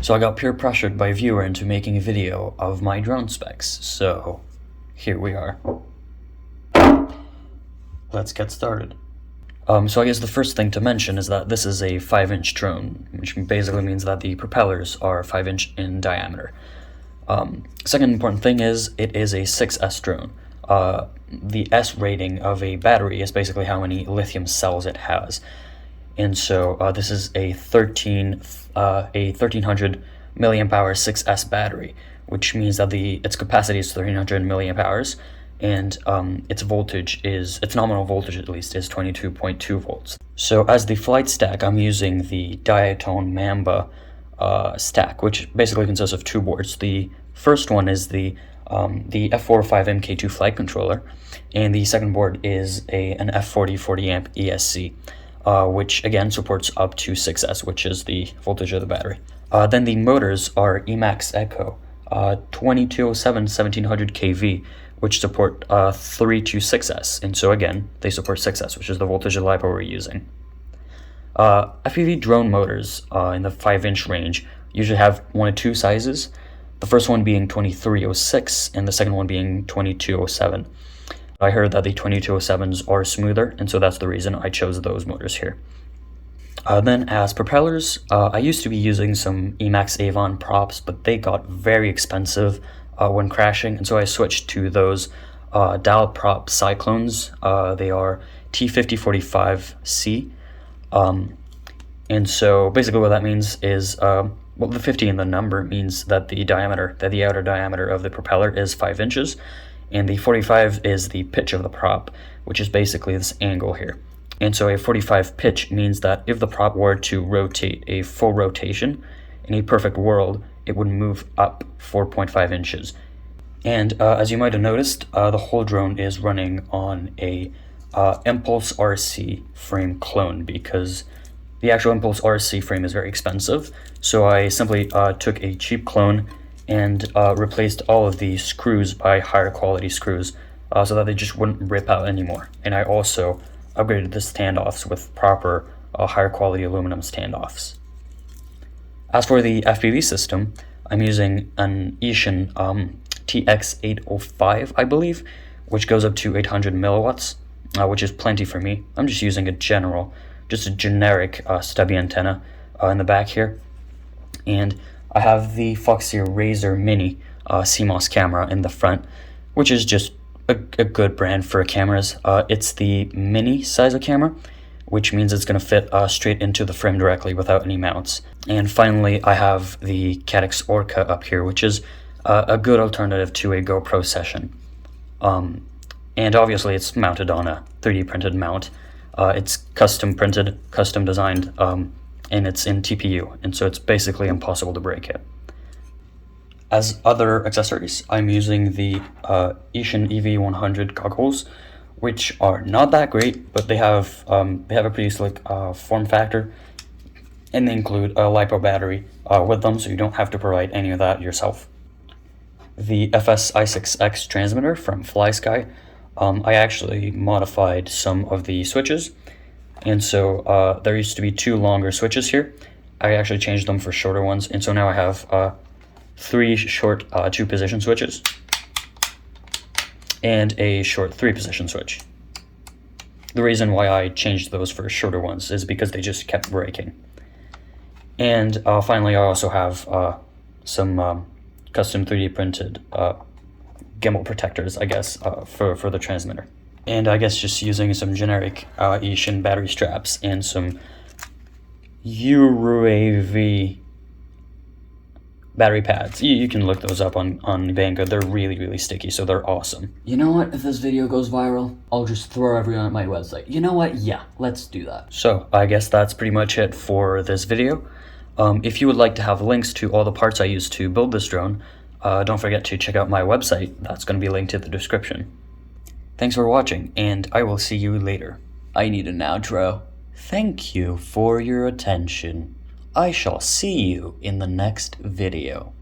So I got peer pressured by a viewer into making a video of my drone specs, so here we are. Let's get started. So I guess the first thing to mention is that this is a 5-inch drone, which basically means that the propellers are 5-inch in diameter. Second important thing is it is a 6S drone. The S rating of a battery is basically how many lithium cells it has. And so this is a 1300 milliamp hour 6S battery, which means that its capacity is 1300 milliamp hours, and its nominal voltage at least is 22.2 volts. So as the flight stack, I'm using the Diatone Mamba stack, which basically consists of two boards. The first one is the F45 MK2 flight controller, and the second board is an F40 40 amp ESC. Which again supports up to 6S, which is the voltage of the battery. Then the motors are Emax Echo 2207 1700 kV, which support 3 to 6S, and so again they support 6S, which is the voltage of the LiPo we're using. FPV drone motors in the 5-inch range usually have one of two sizes, the first one being 2306 and the second one being 2207. I heard that the 2207s are smoother, and so that's the reason I chose those motors here. Then as propellers, I used to be using some Emax Avon props, but they got very expensive when crashing, and so I switched to those Dial Prop Cyclones. They are T5045C, and so basically what that means is, well, the 50 in the number means that the outer diameter of the propeller is 5 inches, and the 45 is the pitch of the prop, which is basically this angle here. And so a 45 pitch means that if the prop were to rotate a full rotation, in a perfect world, it would move up 4.5 inches. And as you might have noticed, the whole drone is running on a Impulse RC frame clone, because the actual Impulse RC frame is very expensive. So I simply took a cheap clone and replaced all of the screws by higher quality screws so that they just wouldn't rip out anymore. And I also upgraded the standoffs with proper higher quality aluminum standoffs. As for the FPV system, I'm using an Eachine TX805, I believe, which goes up to 800 milliwatts, which is plenty for me. I'm just using a generic stubby antenna in the back here. And I have the Foxeer Razor Mini CMOS camera in the front, which is just a good brand for cameras. It's the mini size of camera, which means it's going to fit straight into the frame directly without any mounts. And finally, I have the Caddx Orca up here, which is a good alternative to a GoPro Session. And obviously it's mounted on a 3D printed mount. It's custom printed, custom designed, and it's in TPU, and so it's basically impossible to break it. As other accessories, I'm using the Eachine EV100 goggles, which are not that great, but they have a pretty slick form factor, and they include a LiPo battery with them, so you don't have to provide any of that yourself. The FS-I6X transmitter from FlySky, I actually modified some of the switches. And so there used to be two longer switches here. I actually changed them for shorter ones, and so now I have 3 short 2-position switches and a short 3-position switch. The reason why I changed those for shorter ones is because they just kept breaking. And finally, I also have some custom 3D printed gimbal protectors, I guess, for the transmitter. And I guess just using some generic Eachine battery straps and some UAV battery pads. You can look those up on Banggood. They're really, really sticky, so they're awesome. You know what? If this video goes viral, I'll just throw everyone at my website. You know what? Yeah, let's do that. So I guess that's pretty much it for this video. If you would like to have links to all the parts I used to build this drone, don't forget to check out my website. That's going to be linked in the description. Thanks for watching, and I will see you later. I need an outro. Thank you for your attention. I shall see you in the next video.